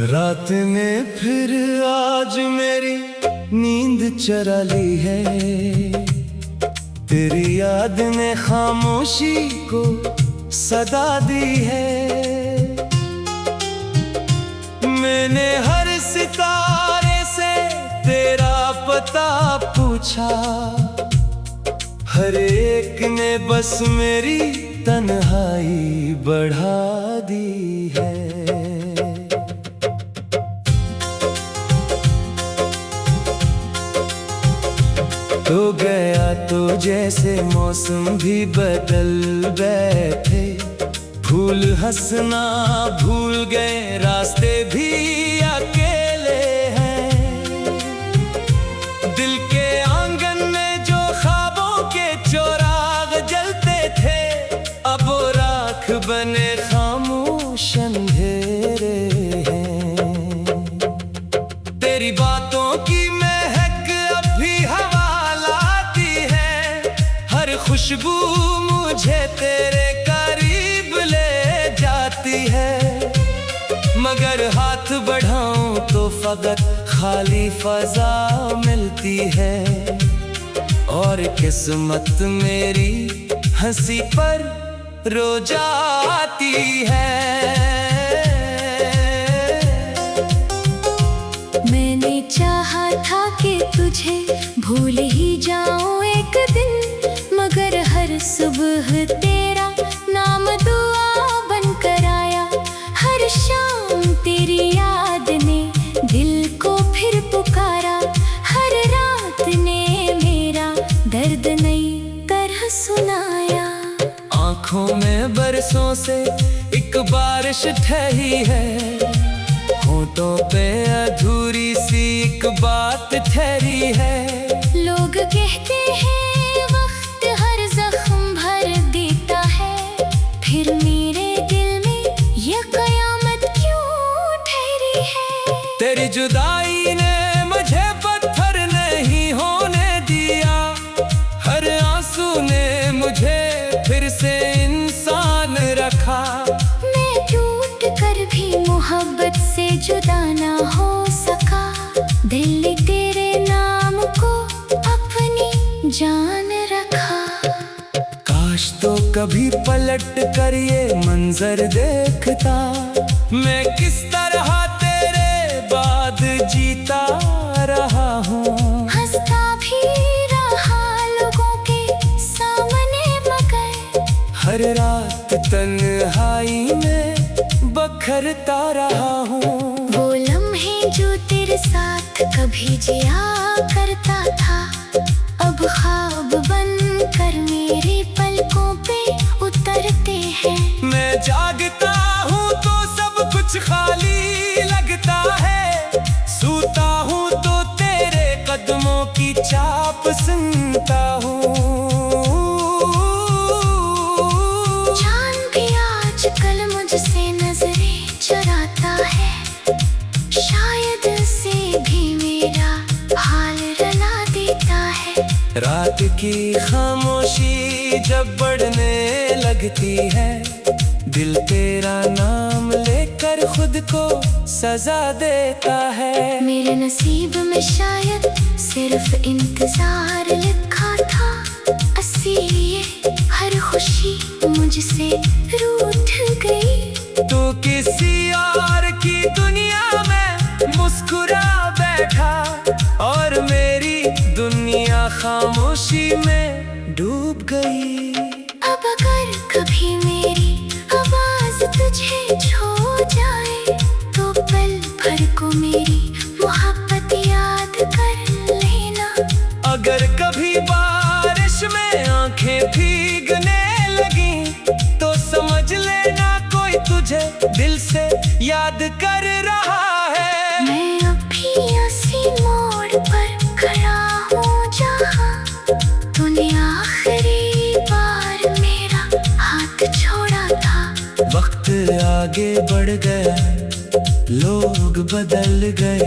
रात ने फिर आज मेरी नींद चुरा ली है, तेरी याद ने खामोशी को सदा दी है। मैंने हर सितारे से तेरा पता पूछा, हर एक ने बस मेरी तन्हाई बढ़ा दी है। तो गया तो जैसे मौसम भी बदल बैठे, फूल हंसना भूल गए, रास्ते भी अकेले हैं। दिल के आंगन में जो ख्वाबों के चिराग जलते थे, अब वो राख बने खामोश अंधेरे हैं। तेरी बातों की खुशबू मुझे तेरे करीब ले जाती है, मगर हाथ बढ़ाऊं तो फकत खाली फजा मिलती है। और किस्मत मेरी हंसी पर रो जाती है। मैंने चाहा था कि तुझे भूल ही जाऊं एक दिन, मगर हर सुबह तेरा नाम दुआ बनकर आया। हर शाम तेरी याद ने दिल को फिर पुकारा, हर रात ने मेरा दर्द नई तरह सुनाया। आँखों में बरसों से एक बारिश ठहरी है, होठों पे अधूरी सी एक बात ठहरी है। लोग कहते हैं फिर मेरे दिल में ये कयामत क्यों ठहरी है। तेरी जुदाई ने मुझे पत्थर नहीं होने दिया, हर आंसू ने मुझे फिर से इंसान रखा। मैं टूट कर भी मोहब्बत से जुदा ना हो सका, दिल ने तेरे नाम को अपनी जान रखा। काश तो कभी पलट कर ये मंजर देखता, मैं किस तरह तेरे बाद जीता रहा हूँ। हंसता भी रहा लोगों के सामने, मगर हर रात तन्हाई में बखरता रहा हूँ। वो लम्हे जो तेरे साथ कभी जिया करता था, अब ख्वाब बनकर मेरे पलकों पे उतरते हैं। मैं जागता हूँ तो सब कुछ खाली लगता है, सूता हूँ तो तेरे कदमों की चाप सुनता हूँ। जान भी आजकल मुझसे नजरें चुराता है, शायद से भी मेरा हाल रुला देता है। रात की खामोशी जब बढ़ने लगती है, दिल तेरा नाम लेकर खुद को सजा देता है। मेरे नसीब में शायद सिर्फ इंतजार लिखा था, इसीलिए हर खुशी मुझसे रूठ गई। तू किसी और की दुनिया में मुस्कुरा बैठा, और मेरी दुनिया खामोशी में डूब गई। अब अगर कभी मेरी आवाज तुझे छू जाए, तो पल भर को मेरी मोहब्बत याद कर लेना। अगर कभी बारिश में आंखें भीगने लगी, तो समझ लेना कोई तुझे दिल से याद कर रहा है। मैं अभी उसी मोड़ पर खड़ा हूँ जहाँ तूने आखिरी बार मेरा आगे बढ़ गया, लोग बदल गए,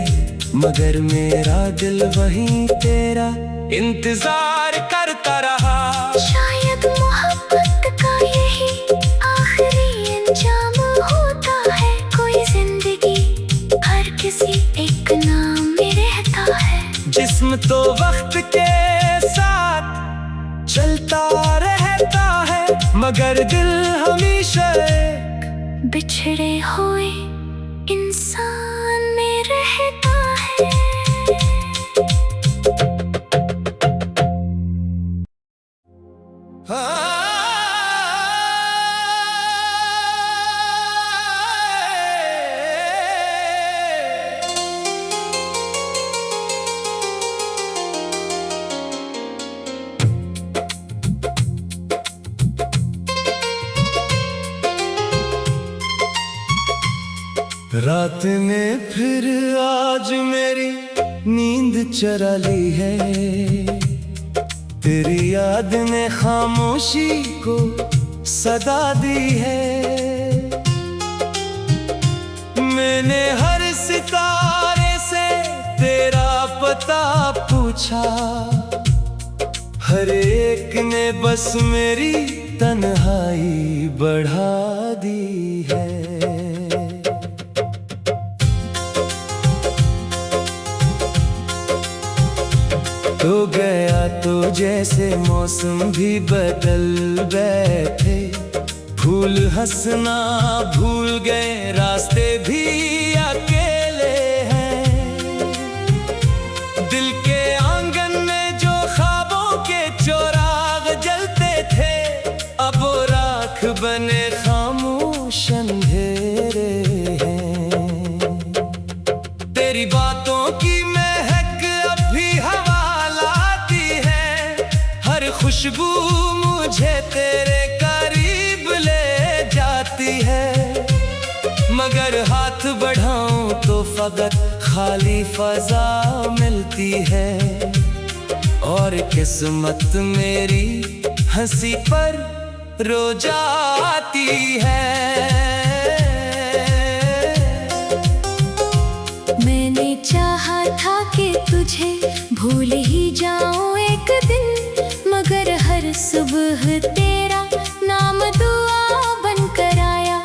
मगर मेरा दिल वहीं तेरा इंतजार करता रहा। शायद मोहब्बत का यही आखिरी अंजाम होता है। कोई जिंदगी हर किसी एक नाम में रहता है। जिस्म तो वक्त के साथ चलता रहता है, मगर दिल हमेशा एक बिछड़े हुए इंसान में रहता है। रात ने फिर आज मेरी नींद चरा ली है, तेरी याद ने खामोशी को सदा दी है। मैंने हर सितारे से तेरा पता पूछा, हर एक ने बस मेरी तन्हाई बढ़ा दी है। तो गया तो जैसे मौसम भी बदल बैठे, फूल हंसना भूल गए, रास्ते भी अकेले हैं। दिल के आंगन में जो ख्वाबों के चौराग जलते थे, अब वो राख बने खामोश अंधेरे हैं। तेरी बातों की खुशबू मुझे तेरे करीब ले जाती है, मगर हाथ बढ़ाऊं तो फकत खाली फजा मिलती है। और किस्मत मेरी हंसी पर रो जाती है। मैंने चाहा था कि तुझे भूल ही जाऊं एक दिन, मगर हर सुबह तेरा नाम दुआ बनकर आया।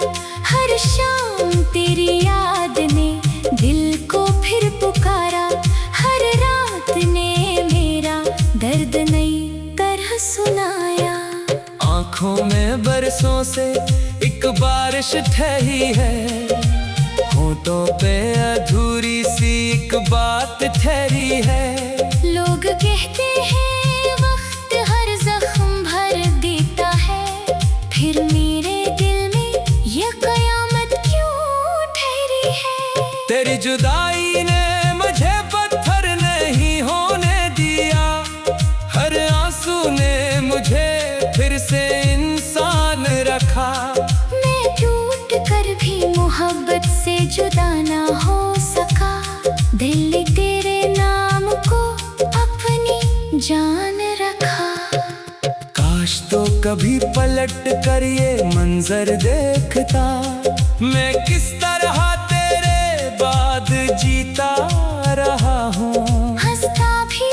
हर शाम तेरी याद ने दिल को फिर पुकारा, हर रात ने मेरा दर्द नई तरह सुनाया। आँखों में बरसों से एक बारिश ठहरी है, होठों पे अधूरी सी एक बात ठहरी है। लोग कहते हैं फिर मेरे दिल में ये कयामत क्यों ठहरी है। तेरी जुदाई ने मुझे पत्थर नहीं होने दिया, हर आंसू ने मुझे फिर से इंसान रखा। मैं टूट कर भी मोहब्बत से जुदा ना हो सका, दिल ने तेरे नाम को अपनी जान रखा। काश तो कभी पलट कर ये मंजर देखता, मैं किस तरह तेरे बाद जीता रहा हूँ। हंसता भी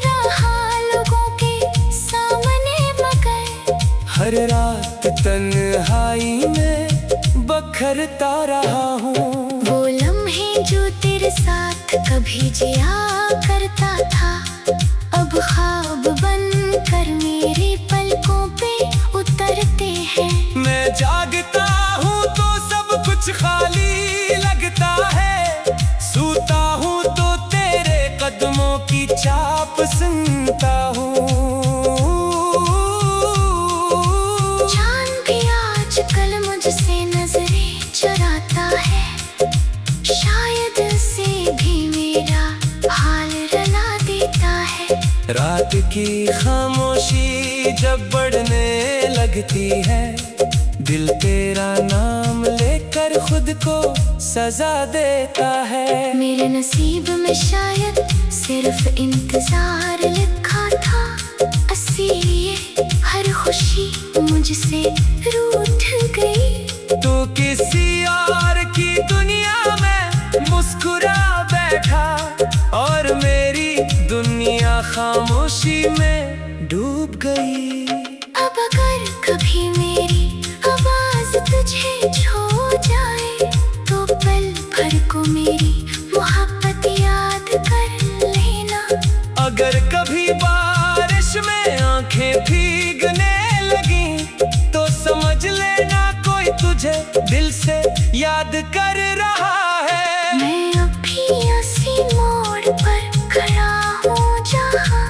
रहा लोगों के सामने, मगर हर रात तन्हाई में बखरता रहा हूँ। वो लम्हे जो तेरे साथ कभी जिया करता था, अब ख्वाब बनकर मेरे पलकों पे उतरते हैं। मैं जागता हूँ तो सब कुछ खाली लगता है, सूता हूँ तो तेरे कदमों की चाप सुनता हूँ। जान भी आजकल मुझसे नजरें चुराता है, शायद से भी मेरा हाल रुला देता है। रात की खामोशी जब बढ़ने लगती है, दिल तेरा नाम लेकर खुद को सजा देता है। मेरे नसीब में शायद सिर्फ इंतजार लिखा था, इसीलिए हर खुशी मुझसे रूठ गई। तो किसी और की दुनिया में मुस्कुरा बैठा, और मेरी दुनिया खामोशी में डूब गई। अब अगर कभी मेरी आवाज तुझे छू जाए तो पल भर को मेरी मोहब्बत याद कर लेना। अगर कभी बारिश में आंखें भीगने लगी तो समझ लेना कोई तुझे दिल से याद कर रहा है। मैं अभी उसी मोड़ पर खड़ा हूँ जहाँ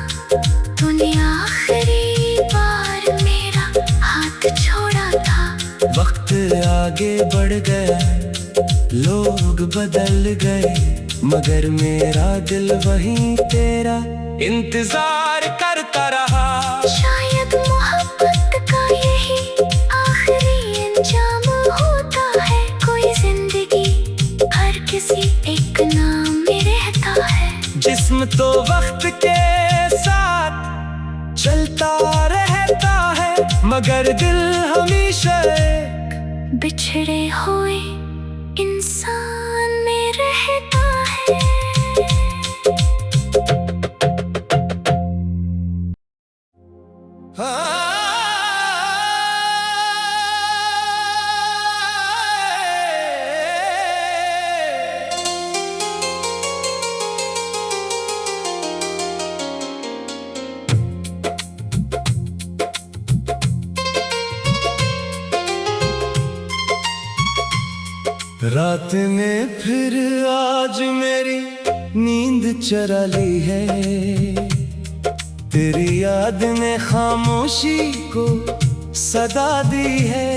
तूने आखिरी बार मेरा हाथ छोड़ा था। वक्त आगे बढ़ गया, लोग बदल गए, मगर मेरा दिल वहीं तेरा इंतजार करता रहा। शायद मोहब्बत का यही आखिरी अंजाम होता है। कोई जिंदगी हर किसी एक नाम में रहता है। जिस्म तो वक्त के साथ चलता रहता है, मगर दिल हमेशा एक बिछड़े हुए इंसान में रहता है। रात ने फिर आज मेरी नींद चरा ली है, तेरी याद ने खामोशी को सदा दी है।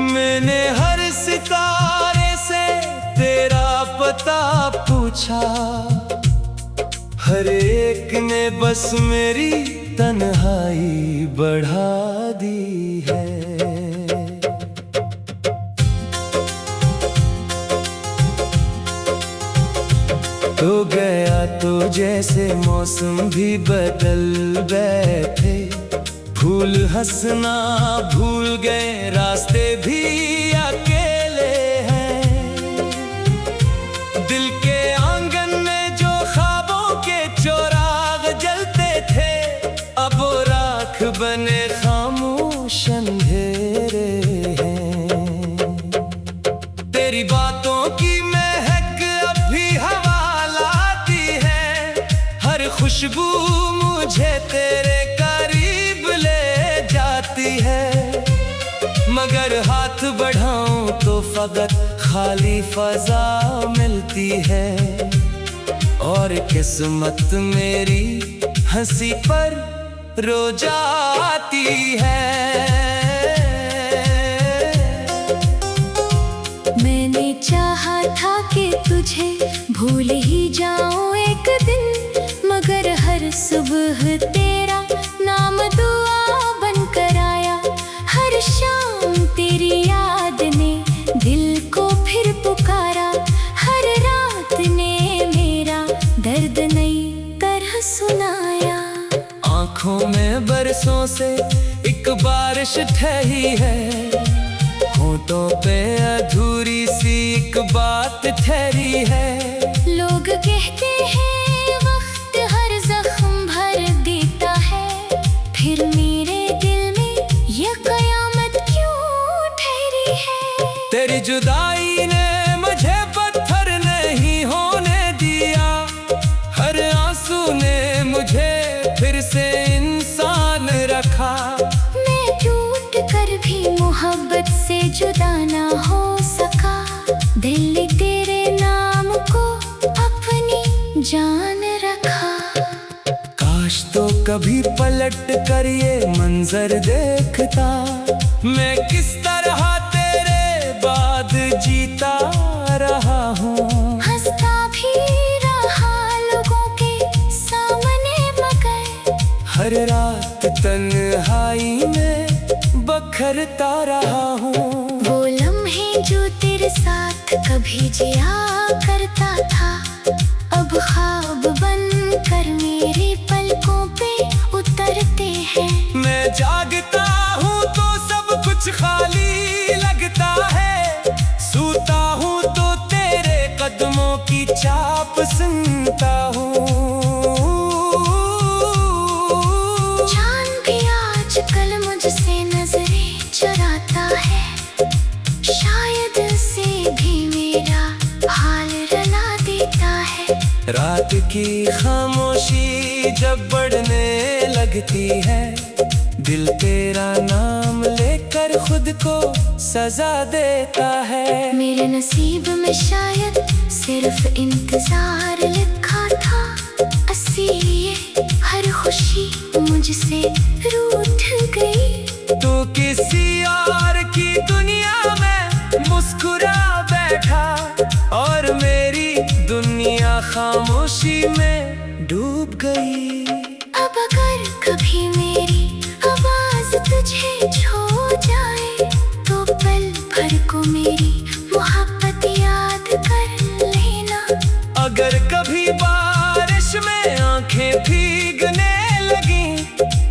मैंने हर सितारे से तेरा पता पूछा, हर एक ने बस मेरी तन्हाई बढ़ा दी है। तो गया तो जैसे मौसम भी बदल बैठे, फूल हंसना भूल गए, रास्ते भी अकेले हैं। दिल के आंगन में जो ख्वाबों के चौराग जलते थे, अब वो राख बने खामोश अंधेरे हैं। तेरी बातों की खुशबू मुझे तेरे करीब ले जाती है, मगर हाथ बढ़ाऊं तो फकत खाली फजा मिलती है। और किस्मत मेरी हंसी पर रो जाती है। मैंने चाहा था कि तुझे भूल ही जाऊं एक दिन, मगर हर सुबह तेरा नाम दुआ बनकर आया। हर शाम तेरी याद ने दिल को फिर पुकारा, हर रात ने मेरा दर्द नई तरह सुनाया। आँखों में बरसों से एक बारिश ठहरी है, होठों पे अधूरी सी एक बात ठहरी है। लोग कहते हैं फिर मेरे दिल में ये कयामत क्यों ठहरी है। तेरी जुदाई ने मुझे पत्थर नहीं होने दिया, हर आंसू ने मुझे फिर से इंसान रखा। मैं टूट कर भी मोहब्बत से जुदा ना हो सका, दिल ने तेरे नाम को अपनी जान रखा। काश तो कभी पलट कर ये मंजर देखता, मैं किस तरह तेरे बाद जीता रहा हूँ। हंसता भी रहा लोगों के सामने, मगर हर रात तन्हाई में बखरता रहा हूँ। वो लम्हे जो तेरे साथ कभी जिया करता था, अब ख्वाब बन कर मेरे पलकों पे उतरते हैं। मैं जागता हूँ तो सब कुछ सुनता हूँ। चांद भी आजकल मुझसे नजरें चुराता है, शायद से भी मेरा हाल रुला देता है। रात की खामोशी जब बढ़ने लगती है, दिल तेरा नाम लेकर खुद को सजा देता है। मेरे नसीब में शायद सिर्फ इंतजार लिखा था, इसीलिए हर खुशी मुझसे रूठ गई। तू किसी और की दुनिया में मुस्कुरा बैठा, और मेरी दुनिया खामोशी में डूब गई। अब अगर कभी मेरी आवाज तुझे छू जाए, तो पल भर को मेरी मोहब्बत याद कर लेना। अगर कभी बारिश में आंखें भीगने लगी,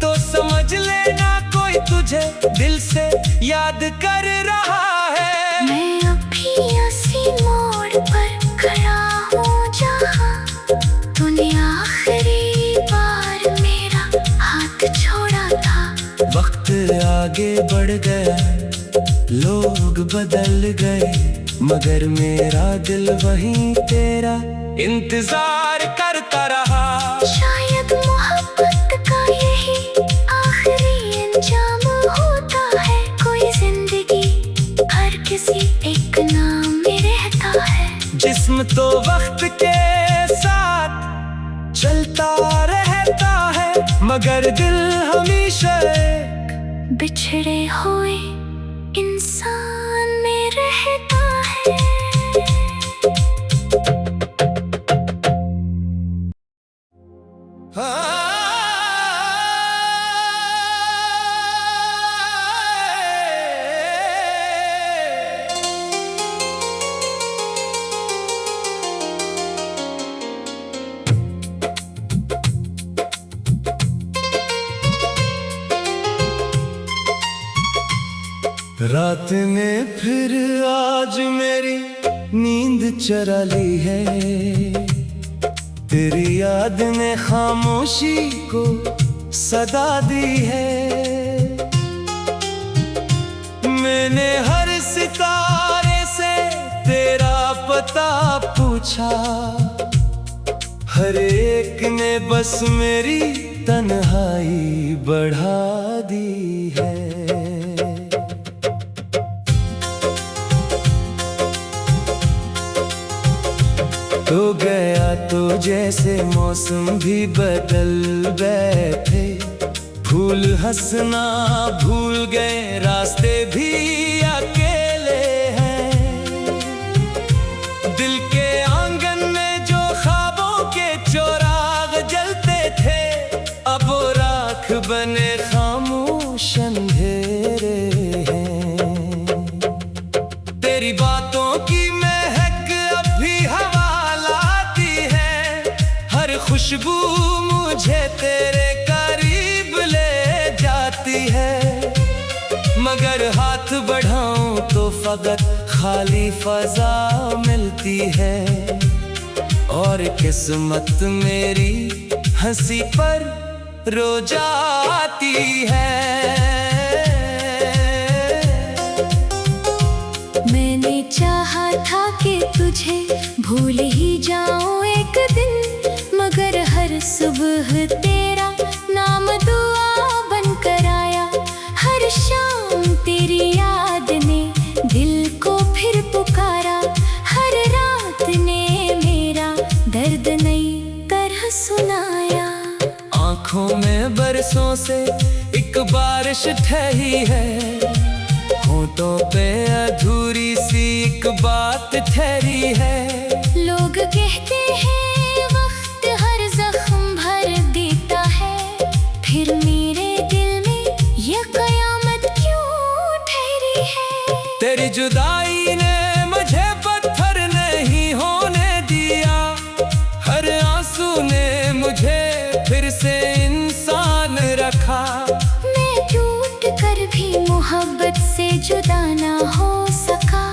तो समझ लेना कोई तुझे दिल से याद कर रहा है। मैं अभी उसी मोड़ पर खड़ा हूँ जहाँ तूने आखिरी बार मेरा हाथ छोड़ा था। वक्त आगे बढ़ गया, लोग बदल गए, मगर मेरा दिल वहीं तेरा इंतजार करता रहा। शायद मोहब्बत का यही आखिरी अंजाम होता है, कोई जिंदगी हर किसी एक नाम में रहता है। जिस्म तो वक्त के साथ चलता रहता है, मगर दिल हमेशा एक बिछड़े हुए इंसान में रहता है। रात ने फिर आज मेरी नींद चरा ली है, तेरी याद ने खामोशी को सदा दी है। मैंने हर सितारे से तेरा पता पूछा, हर एक ने बस मेरी तन्हाई बढ़ा दी है। तो गया तो जैसे मौसम भी बदल बैठे, फूल हंसना भूल गए, रास्ते भी अकेले हैं। दिल के आंगन में जो ख्वाबों के चौराग जलते थे, अब वो राख बने खामोश अंधेरे हैं। तेरी बातों की खुशबू मुझे तेरे करीब ले जाती है, मगर हाथ बढ़ाऊं तो फकत खाली फजा मिलती है। और किस्मत मेरी हंसी पर रो जाती है। मैंने चाहा था कि तुझे भूल ही जाऊं एक दिन, मगर हर सुबह तेरा नाम दुआ बनकर आया। हर शाम तेरी याद ने दिल को फिर पुकारा, हर रात ने मेरा दर्द नई तरह सुनाया। आँखों में बरसों से एक बारिश ठहरी है, होठों पे अधूरी सी एक बात ठहरी है। लोग कहते हैं वक्त हर जख्म भर देता है, फिर मेरे दिल में ये कयामत क्यों ठहरी है। तेरी जुदाई ने मुझे पत्थर नहीं होने दिया, हर आंसू ने मुझे फिर से इंसान रखा। मैं टूट कर भी मोहब्बत से जुदा ना हो सका,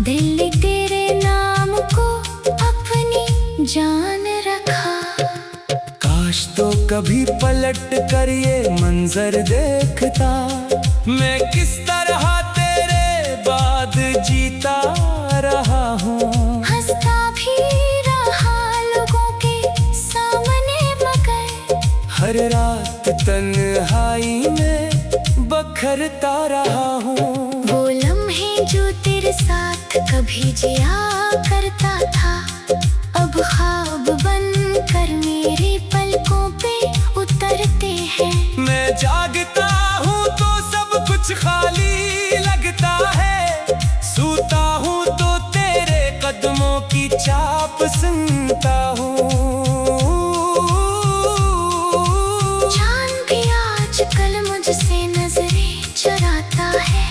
दिल तेरे नाम को अपनी जान कभी पलट कर ये मंजर देखता, मैं किस तरह तेरे बाद जीता रहा हूँ। हंसता भी रहा लोगों के सामने मगर हर रात तन्हाई में बखरता रहा हूँ। वो लम्हे जो तेरे साथ कभी जिया करता था, अब ख्वाब बनकर मेरे पलकों पे उतरते हैं। मैं जागता हूँ तो सब कुछ खाली लगता है, सूता हूँ तो तेरे कदमों की चाप सुनता हूँ। चांद भी आजकल मुझसे नजरें चुराता है,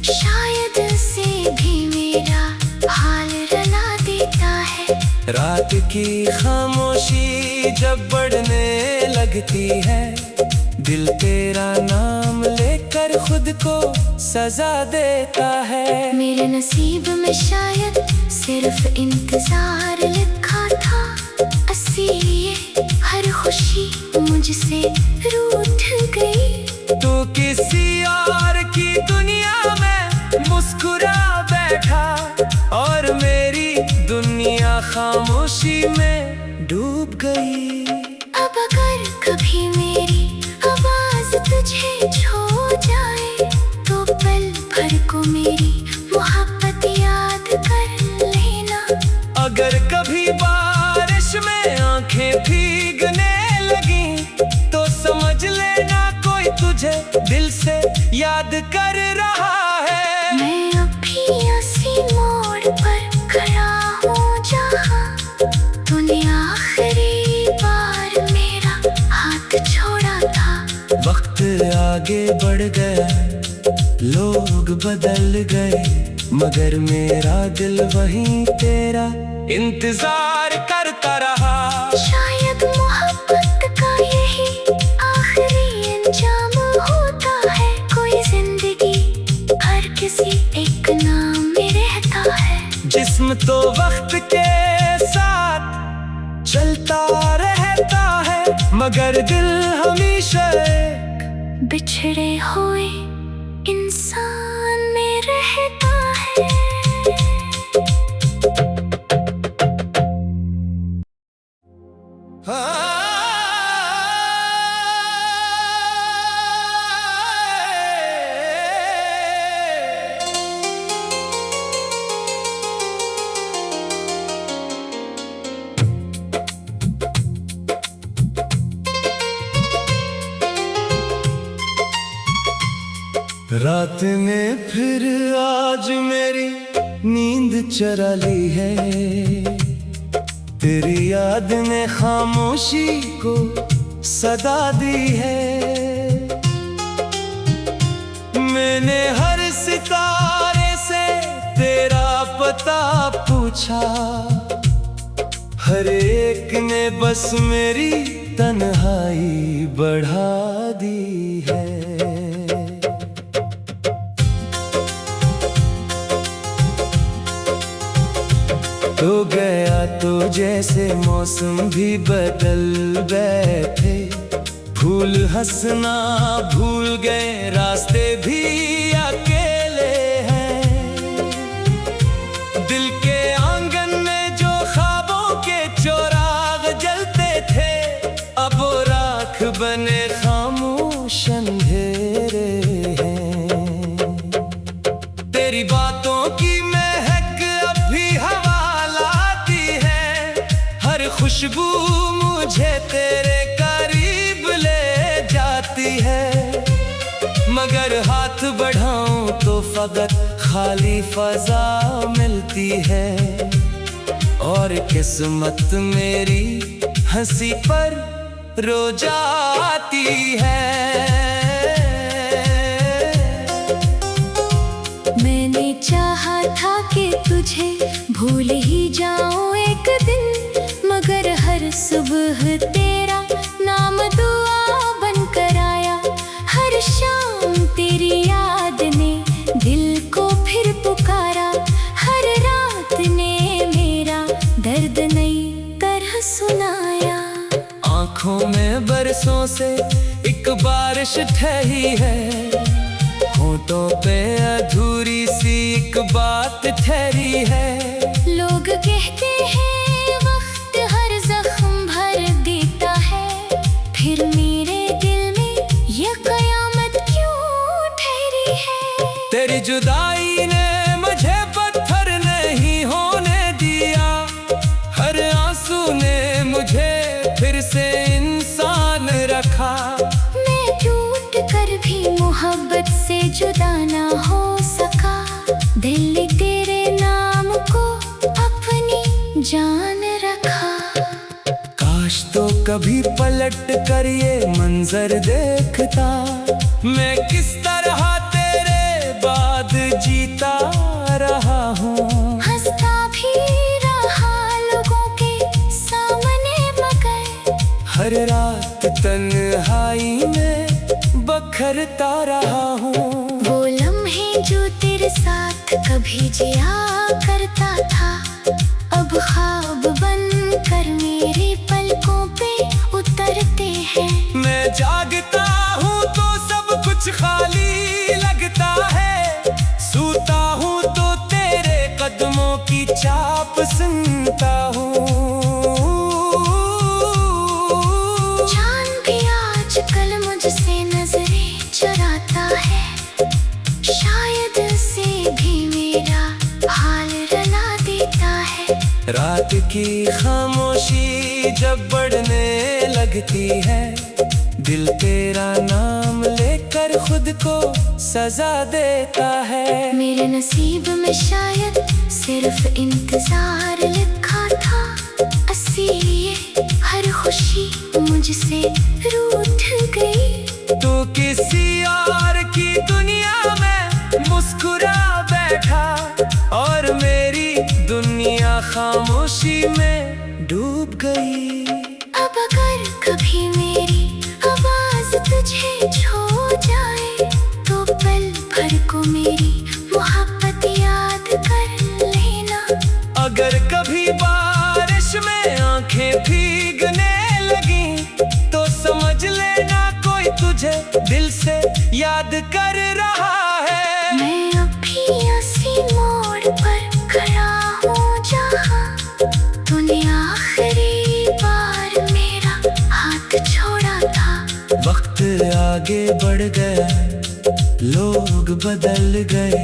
शायद से भी मेरा हाल रुला देता है। रात की खामोशी जब बढ़ने लगती है, दिल तेरा नाम लेकर खुद को सजा देता है। मेरे नसीब में शायद सिर्फ इंतजार लिखा था, इसीलिए हर खुशी मुझसे रूठ गई। तू किसी और की दुनिया में मुस्कुरा बैठा और मेरी दुनिया खामोशी में डूब गई। अब अगर कभी मेरी आवाज तुझे छू जाए, तो पल भर को मेरी मोहब्बत याद कर लेना। अगर कभी बारिश में आंखें भीगने लगी, तो समझ लेना कोई तुझे दिल से याद कर रहा है। मैं अभी उसी मोड़ पर खड़ा हूँ जहाँ तूने आखिरी बार मेरा हाथ छोड़ा था। वक्त आगे बढ़ गया, लोग बदल गए, मगर मेरा दिल वहीं तेरा इंतजार करता रहा। शायद मोहब्बत का यही आखिरी अंजाम होता है, कोई जिंदगी हर किसी एक नाम में रहता है। जिस्म तो वक्त के साथ चलता रहता है, मगर दिल हमेशा एक बिछड़े हुए इंसान में रहता है। रात ने फिर आज मेरी नींद चरा ली है, तेरी याद ने खामोशी को सदा दी है। मैंने हर सितारे से तेरा पता पूछा, हर एक ने बस मेरी तन्हाई बढ़ा दी है। तो गया तो जैसे मौसम भी बदल बैठे, फूल हंसना भूल गए, रास्ते भी अकेले हैं। दिल के आंगन में जो ख्वाबों के चौराग जलते थे, अब वो राख बने खामोश अंधेरे हैं। तेरी बातों की खुशबू मुझे तेरे करीब ले जाती है, मगर हाथ बढ़ाऊं तो फकत खाली फजा मिलती है। और किस्मत मेरी हंसी पर रो जाती है। मैंने चाहा था कि तुझे भूल ही जाऊं एक दिन, मगर हर सुबह तेरा नाम दुआ बनकर आया। हर शाम तेरी याद ने दिल को फिर पुकारा, हर रात ने मेरा दर्द नई तरह सुनाया। आँखों में एक बारिश ठही है, होठों पे अधूरी सी एक बात ठहरी है। लोग कहते हैं वक्त हर जख्म भर देता है, फिर मेरे दिल में ये कयामत क्यों ठहरी है। तेरी जुदाई ने मुझे पत्थर नहीं होने दिया, हर आंसू ने मुझे फिर से इंसान रखा। मैं टूट कर भी मोहब्बत से जुदा ना हो सका, दिल ने तेरे नाम को अपनी जान रखा। काश तो कभी पलट कर ये मंजर देखता, मैं किस तरह तेरे बाद जीता रहा हूँ। हंसता भी रहा लोगों के सामने, मगर हर रात तन्हाई में बखरता रहा हूँ। वो लम्हे जो तेरे साथ कभी जिया करता था, अब ख्वाब बन कर मेरे पलकों पे उतरते हैं। मैं जागता हूँ तो सब कुछ खाली लगता है, सूता हूँ तो तेरे कदमों की चाप सुनता हूँ। चांद भी आजकल मुझसे नजरें चुराता है, शायद से भी मेरा हाल रुला देता है। रात की खामोशी जब बढ़ने लगती है, दिल तेरा नाम लेकर खुद को सजा देता है। मेरे नसीब में शायद सिर्फ इंतजार लिखा था, इसीलिए हर खुशी मुझसे रूठ गई। तू किसी और की दुनिया में मुस्कुरा बैठा, और मेरी दुनिया खामोशी में डूब गई। अब अगर कभी मेरी आवाज तुझे छू जाए, तो पल भर को मेरी मोहब्बत याद कर लेना। अगर कभी बारिश में आंखें भीगने लगी, तो समझ लेना कोई तुझे दिल से याद कर रहा है। मैं अभी उसी मोड़ पर खड़ा हूँ जहाँ तूने आखिरी बार मेरा हाथ छोड़ा था। वक्त आगे बढ़ गया, लोग बदल गए,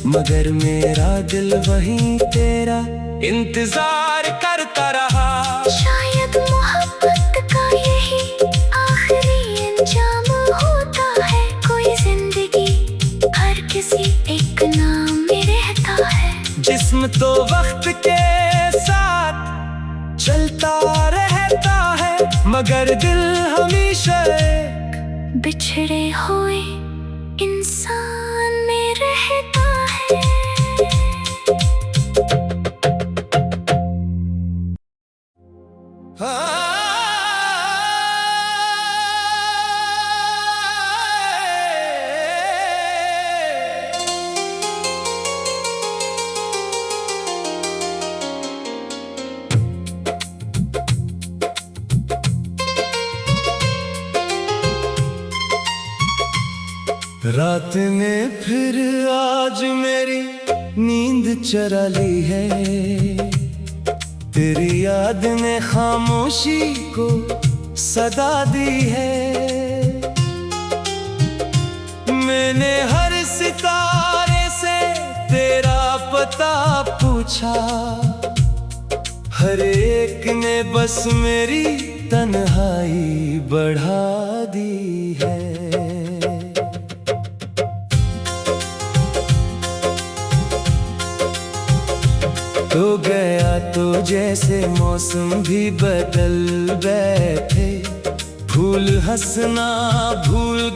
मगर मेरा दिल वहीं तेरा इंतजार करता रहा। शायद मोहब्बत का यही आखिरी अंजाम होता है, कोई जिंदगी हर किसी एक नाम में रहता है। जिस्म तो वक्त के साथ चलता रहता है, मगर दिल हमेशा एक बिछड़े हुए इंसान में रहता है। रात ने फिर आज मेरी नींद चरा ली है, तेरी याद ने खामोशी को सदा दी है। मैंने हर सितारे से तेरा पता पूछा, हर एक ने बस मेरी तन्हाई बढ़ा दी है। तो गया तो जैसे मौसम भी बदल बैठे, फूल हंसना भूल